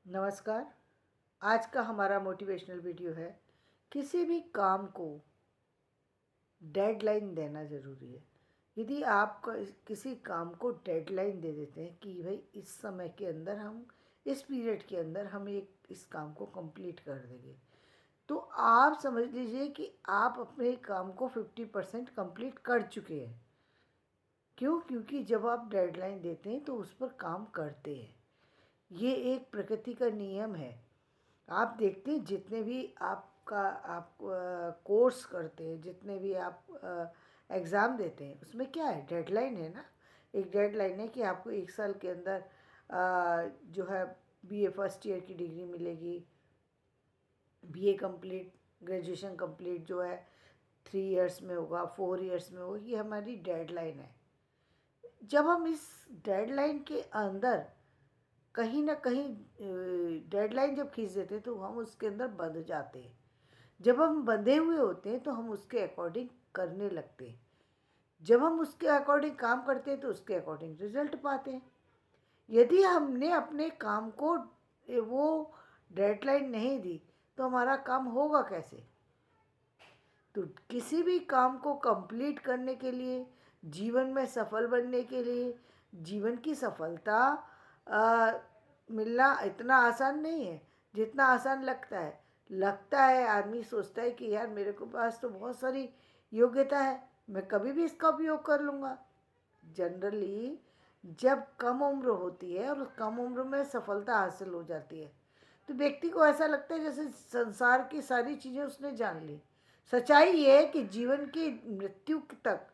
नमस्कार। आज का हमारा मोटिवेशनल वीडियो है। किसी भी काम को डेडलाइन देना ज़रूरी है। यदि आप किसी काम को डेडलाइन दे देते हैं कि भाई इस समय के अंदर हम इस पीरियड के अंदर हम इस काम को कंप्लीट कर देंगे, तो आप समझ लीजिए कि आप अपने काम को 50% कंप्लीट कर चुके हैं। क्यों? क्योंकि जब आप डेडलाइन देते हैं तो उस पर काम करते हैं। ये एक प्रकृति का नियम है। आप देखते हैं जितने भी आप कोर्स करते हैं, जितने भी आप एग्ज़ाम देते हैं, उसमें क्या है? डेडलाइन है ना। एक डेडलाइन है कि आपको 1 साल के अंदर जो है बीए फर्स्ट ईयर की डिग्री मिलेगी, बीए कंप्लीट, ग्रेजुएशन कंप्लीट जो है 3 इयर्स में होगा, 4 इयर्स में होगा। ये हमारी डेडलाइन है। जब हम इस डेडलाइन के अंदर कहीं ना कहीं डेडलाइन जब खींच देते हैं तो हम उसके अंदर बंध जाते हैं। जब हम बंधे हुए होते हैं तो हम उसके अकॉर्डिंग करने लगते हैं। जब हम उसके अकॉर्डिंग काम करते हैं तो उसके अकॉर्डिंग रिजल्ट पाते हैं। यदि हमने अपने काम को वो डेडलाइन नहीं दी तो हमारा काम होगा कैसे? तो किसी भी काम को कंप्लीट करने के लिए, जीवन में सफल बनने के लिए, जीवन की सफलता आ, मिलना इतना आसान नहीं है जितना आसान लगता है। लगता है, आदमी सोचता है कि यार मेरे को पास तो बहुत सारी योग्यता है, मैं कभी भी इसका उपयोग कर लूँगा। जनरली जब कम उम्र होती है और कम उम्र में सफलता हासिल हो जाती है तो व्यक्ति को ऐसा लगता है जैसे संसार की सारी चीज़ें उसने जान ली। सच्चाई ये है कि जीवन की मृत्यु तक,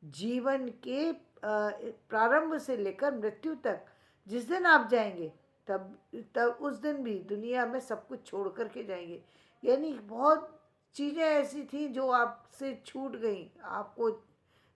जीवन के प्रारंभ से लेकर मृत्यु तक, जिस दिन आप जाएंगे तब तब उस दिन भी दुनिया में सब कुछ छोड़ कर के जाएंगे। यानी बहुत चीज़ें ऐसी थी जो आपसे छूट गई, आपको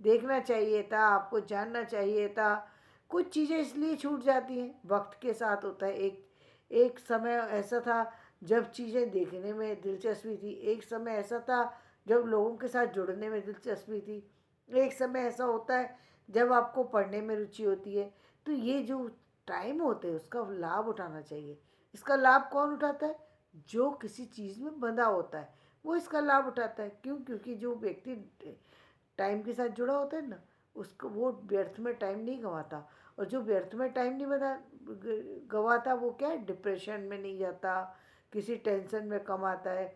देखना चाहिए था, आपको जानना चाहिए था। कुछ चीज़ें इसलिए छूट जाती हैं, वक्त के साथ होता है। एक एक समय ऐसा था जब चीज़ें देखने में दिलचस्पी थी, एक समय ऐसा था जब लोगों के साथ जुड़ने में दिलचस्पी थी, एक समय ऐसा होता है जब आपको पढ़ने में रुचि होती है। तो ये जो टाइम होते हैं उसका लाभ उठाना चाहिए। इसका लाभ कौन उठाता है? जो किसी चीज़ में बंधा होता है वो इसका लाभ उठाता है। क्यों? क्योंकि जो व्यक्ति टाइम के साथ जुड़ा होता है ना, उसको वो व्यर्थ में टाइम नहीं गंवाता। और जो व्यर्थ में टाइम नहीं गंवाता वो क्या है? डिप्रेशन में नहीं जाता, किसी टेंशन में कम आता है,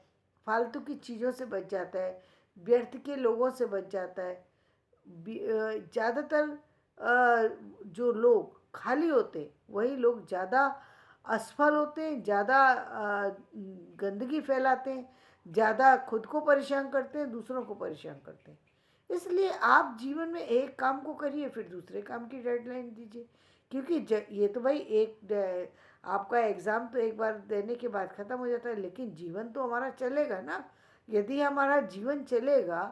फालतू की चीज़ों से बच जाता है, व्यर्थ के लोगों से बच जाता है। ज़्यादातर जो लोग खाली होते हैं वही लोग ज़्यादा असफल होते हैं, ज़्यादा गंदगी फैलाते हैं, ज़्यादा खुद को परेशान करते हैं, दूसरों को परेशान करते हैं। इसलिए आप जीवन में एक काम को करिए, फिर दूसरे काम की डेडलाइन दीजिए। क्योंकि ये तो भाई आपका एग्ज़ाम तो एक बार देने के बाद ख़त्म हो जाता है, लेकिन जीवन तो हमारा चलेगा ना। यदि हमारा जीवन चलेगा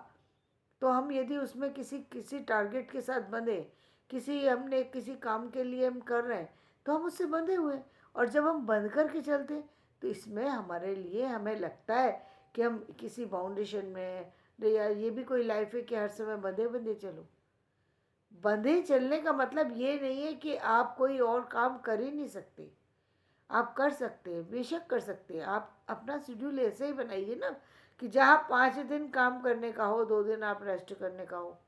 तो हम यदि उसमें किसी किसी टारगेट के साथ बंधे, हमने किसी काम के लिए हम कर रहे हैं तो हम उससे बंधे हुए हैं। और जब हम बंध कर के चलते हैं तो इसमें हमारे लिए हमें लगता है कि हम किसी फाउंडेशन में, या ये भी कोई लाइफ है कि हर समय बंधे बंधे चलो। बंधे चलने का मतलब ये नहीं है कि आप कोई और काम कर ही नहीं सकते। आप कर सकते हैं, बेशक कर सकते हैं। आप अपना शेड्यूल ऐसे ही बनाइए ना कि जहाँ 5 दिन काम करने का हो, 2 दिन आप रेस्ट करने का हो,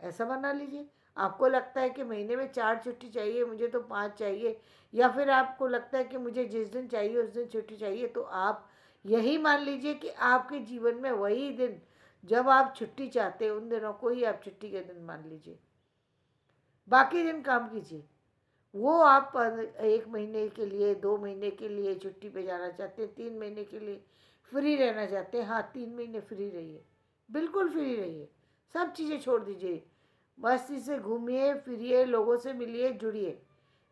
ऐसा बना लीजिए। आपको लगता है कि महीने में 4 छुट्टी चाहिए, मुझे तो 5 चाहिए, या फिर आपको लगता है कि मुझे जिस दिन चाहिए उस दिन छुट्टी चाहिए, तो आप यही मान लीजिए कि आपके जीवन में वही दिन जब आप छुट्टी चाहते हैं उन दिनों को ही आप छुट्टी के दिन मान लीजिए। बाकी दिन काम कीजिए। वो आप 1 महीने के लिए, 2 महीने के लिए छुट्टी पे जाना चाहते हैं, 3 महीने के लिए फ्री रहना चाहते हैं, हाँ 3 महीने फ्री रहिए, बिल्कुल फ्री रहिए। सब चीज़ें छोड़ दीजिए, मस्ती से घूमिए फिरिए, लोगों से मिलिए जुड़िए।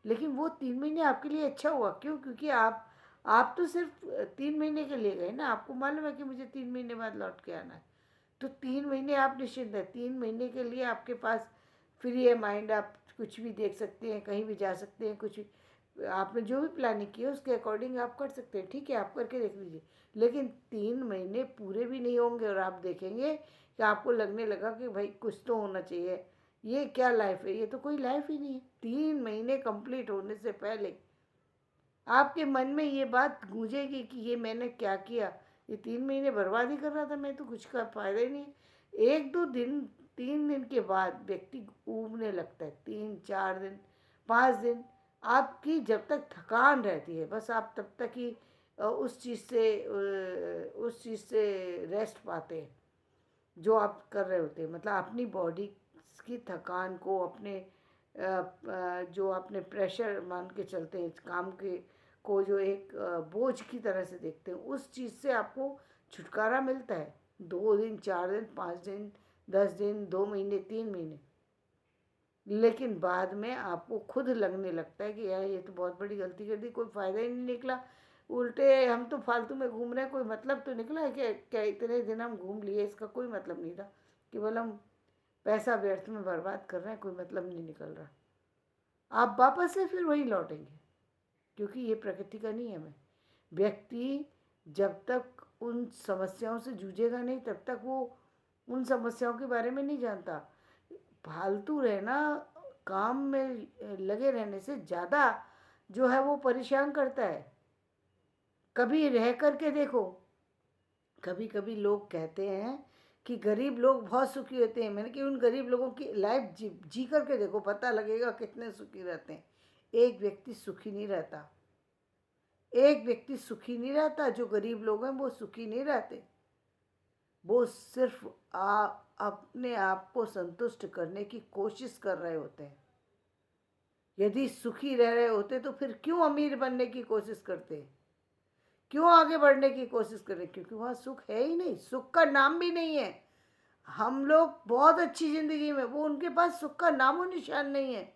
लेकिन वो 3 महीने आपके लिए अच्छा हुआ। क्यों? क्योंकि आप तो सिर्फ 3 महीने के लिए गए ना। आपको मालूम है कि मुझे 3 महीने बाद लौट के आना है, तो 3 महीने आप निश्चिंत हैं। 3 महीने के लिए आपके पास फ्री है माइंड, आप कुछ भी देख सकते हैं, कहीं भी जा सकते हैं, कुछ भी आपने जो भी प्लानिंग की है उसके अकॉर्डिंग आप कर सकते हैं। ठीक है, आप करके देख लीजिए। लेकिन 3 महीने पूरे भी नहीं होंगे और आप देखेंगे कि आपको लगने लगा कि भाई कुछ तो होना चाहिए, ये क्या लाइफ है? ये तो कोई लाइफ ही नहीं है। 3 महीने कंप्लीट होने से पहले आपके मन में ये बात गूंजेगी कि ये मैंने क्या किया, ये 3 महीने बर्बाद ही कर रहा था मैं, तो कुछ का फायदा ही नहीं। 1-2 दिन, 3 दिन के बाद व्यक्ति ऊबने लगता है, 3-4 दिन, 5 दिन। आपकी जब तक थकान रहती है बस आप तब तक ही उस चीज़ से रेस्ट पाते हैं जो आप कर रहे होते हैं। मतलब अपनी बॉडी की थकान को, अपने जो आपने प्रेशर मान के चलते हैं इस काम के को, जो एक बोझ की तरह से देखते हैं, उस चीज़ से आपको छुटकारा मिलता है। 2 दिन, 4 दिन, 5 दिन, 10 दिन, 2 महीने, 3 महीने। लेकिन बाद में आपको खुद लगने लगता है कि यार ये तो बहुत बड़ी गलती कर दी, कोई फ़ायदा ही नहीं निकला, उल्टे हम तो फालतू में घूम रहे हैं, कोई मतलब तो निकला है क्या? क्या इतने दिन हम घूम लिए, इसका कोई मतलब नहीं था, केवल हम पैसा व्यर्थ में बर्बाद कर रहे हैं, कोई मतलब नहीं निकल रहा। आप वापस से फिर वही लौटेंगे, क्योंकि ये प्रकृति का नियम है। व्यक्ति जब तक उन समस्याओं से जूझेगा नहीं तब तक वो उन समस्याओं के बारे में नहीं जानता। फालतू रहना, काम में लगे रहने से ज़्यादा जो है वो परेशान करता है। कभी रह करके देखो, कभी कभी लोग कहते हैं कि गरीब लोग बहुत सुखी होते हैं। मैंने कि उन गरीब लोगों की लाइफ जी करके देखो, पता लगेगा कितने सुखी रहते हैं। एक व्यक्ति सुखी नहीं रहता, एक व्यक्ति सुखी नहीं रहता। जो गरीब लोग हैं वो सुखी नहीं रहते। वो सिर्फ अपने आप को संतुष्ट करने की कोशिश कर रहे होते हैं। यदि सुखी रह रहे होते तो फिर क्यों अमीर बनने की कोशिश करते, क्यों आगे बढ़ने की कोशिश करें? क्योंकि वहाँ सुख है ही नहीं, सुख का नाम भी नहीं है। हम लोग बहुत अच्छी जिंदगी में, वो उनके पास सुख का नामो निशान नहीं है।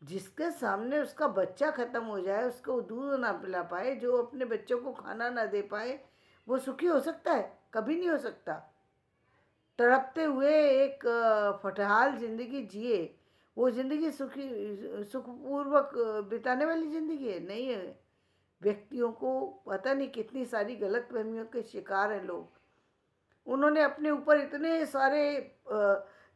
जिसके सामने उसका बच्चा खत्म हो जाए, उसको दूध ना पिला पाए, जो अपने बच्चों को खाना ना दे पाए, वो सुखी हो सकता है? कभी नहीं हो सकता। तड़पते हुए एक फटहाल जिंदगी जिए, वो जिंदगी सुखी, सुखपूर्वक बिताने वाली जिंदगी है? नहीं है। व्यक्तियों को पता नहीं कितनी सारी गलत फहमियों के शिकार हैं लोग। उन्होंने अपने ऊपर इतने सारे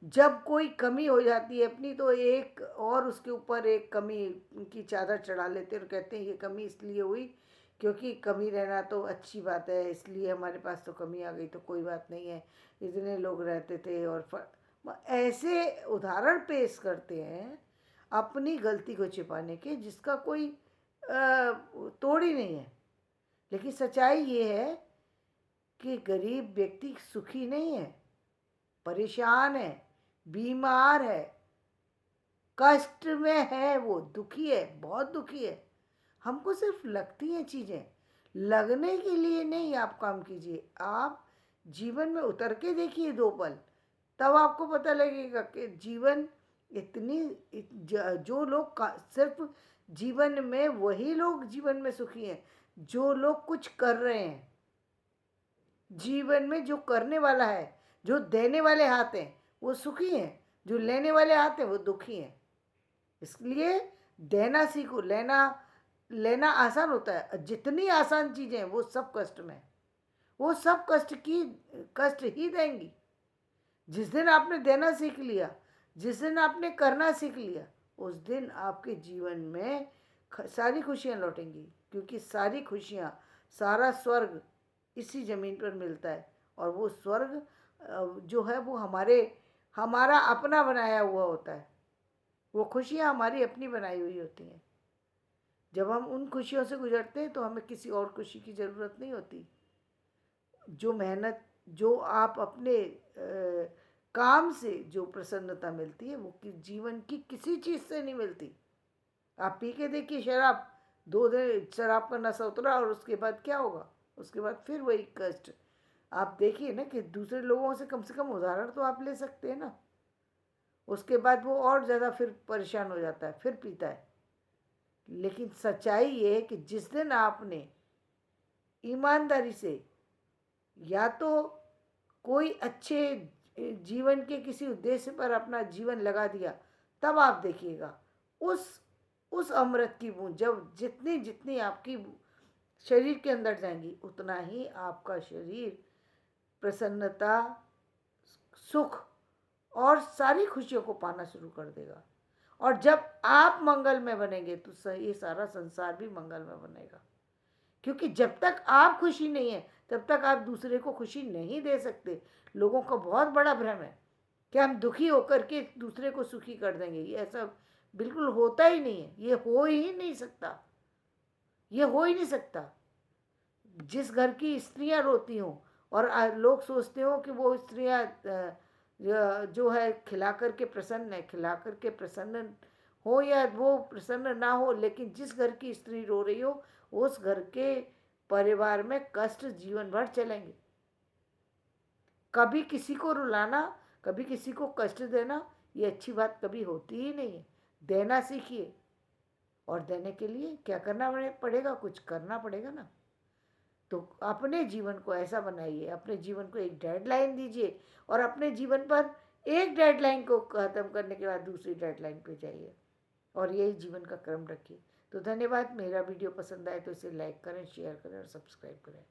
जब कोई कमी हो जाती है अपनी, तो एक और उसके ऊपर एक कमी की चादर चढ़ा लेते हैं और कहते हैं ये कमी इसलिए हुई क्योंकि कमी रहना तो अच्छी बात है, इसलिए हमारे पास तो कमी आ गई, तो कोई बात नहीं है, इतने लोग रहते थे। और ऐसे उदाहरण पेश करते हैं अपनी गलती को छिपाने के, जिसका कोई तोड़ ही नहीं है। लेकिन सच्चाई ये है कि गरीब व्यक्ति सुखी नहीं है, परेशान है, बीमार है, कष्ट में है, वो दुखी है, बहुत दुखी है। हमको सिर्फ लगती हैं चीज़ें, लगने के लिए नहीं आप काम कीजिए। आप जीवन में उतर के देखिए 2 पल, तब आपको पता लगेगा कि जीवन इतनी जो लोग सिर्फ जीवन में, वही लोग जीवन में सुखी हैं जो लोग कुछ कर रहे हैं। जीवन में जो करने वाला है, जो देने वाले हाथ हैं, वो सुखी हैं। जो लेने वाले हाथ हैं वो दुखी हैं। इसलिए देना सीखो, लेना लेना आसान होता है। जितनी आसान चीज़ें हैं वो सब कष्ट में, वो सब कष्ट ही देंगी। जिस दिन आपने देना सीख लिया, जिस दिन आपने करना सीख लिया, उस दिन आपके जीवन में सारी खुशियाँ लौटेंगी। क्योंकि सारी खुशियाँ, सारा स्वर्ग इसी ज़मीन पर मिलता है। और वो स्वर्ग जो है वो हमारा अपना बनाया हुआ होता है। वो खुशियाँ हमारी अपनी बनाई हुई होती हैं। जब हम उन खुशियों से गुजरते हैं तो हमें किसी और खुशी की ज़रूरत नहीं होती। जो मेहनत, जो आप अपने काम से जो प्रसन्नता मिलती है, वो जीवन की किसी चीज़ से नहीं मिलती। आप पी के देखिए शराब, 2 दिन शराब का नशा उतरा और उसके बाद क्या होगा? उसके बाद फिर वही कष्ट। आप देखिए ना कि दूसरे लोगों से कम उदाहरण तो आप ले सकते हैं ना। उसके बाद वो और ज़्यादा फिर परेशान हो जाता है, फिर पीता है। लेकिन सच्चाई ये है कि जिस दिन आपने ईमानदारी से या तो कोई अच्छे जीवन के किसी उद्देश्य पर अपना जीवन लगा दिया, तब आप देखिएगा उस उस अमृत की बूंद जब जितनी जितनी आपकी शरीर के अंदर जाएंगी, उतना ही आपका शरीर प्रसन्नता, सुख और सारी खुशियों को पाना शुरू कर देगा। और जब आप मंगल में बनेंगे तो ये सारा संसार भी मंगल में बनेगा। क्योंकि जब तक आप खुशी नहीं है तब तक आप दूसरे को खुशी नहीं दे सकते। लोगों का बहुत बड़ा भ्रम है कि हम दुखी होकर के दूसरे को सुखी कर देंगे। ये ऐसा बिल्कुल होता ही नहीं है, ये हो ही नहीं सकता, ये हो ही नहीं सकता। जिस घर की स्त्रियां रोती हों और लोग सोचते हो कि वो स्त्रियां जो है खिला करके प्रसन्न है, खिला करके प्रसन्न हो या वो प्रसन्न ना हो, लेकिन जिस घर की स्त्री रो रही हो उस घर के परिवार में कष्ट जीवन भर चलेंगे। कभी किसी को रुलाना, कभी किसी को कष्ट देना ये अच्छी बात कभी होती ही नहीं है। देना सीखिए, और देने के लिए क्या करना पड़ेगा, कुछ करना पड़ेगा ना। तो अपने जीवन को ऐसा बनाइए, अपने जीवन को एक डेडलाइन दीजिए और अपने जीवन पर एक डेडलाइन को ख़त्म करने के बाद दूसरी डेडलाइन पे जाइए और यही जीवन का क्रम रखिए। तो धन्यवाद। मेरा वीडियो पसंद आए तो इसे लाइक करें, शेयर करें और सब्सक्राइब करें।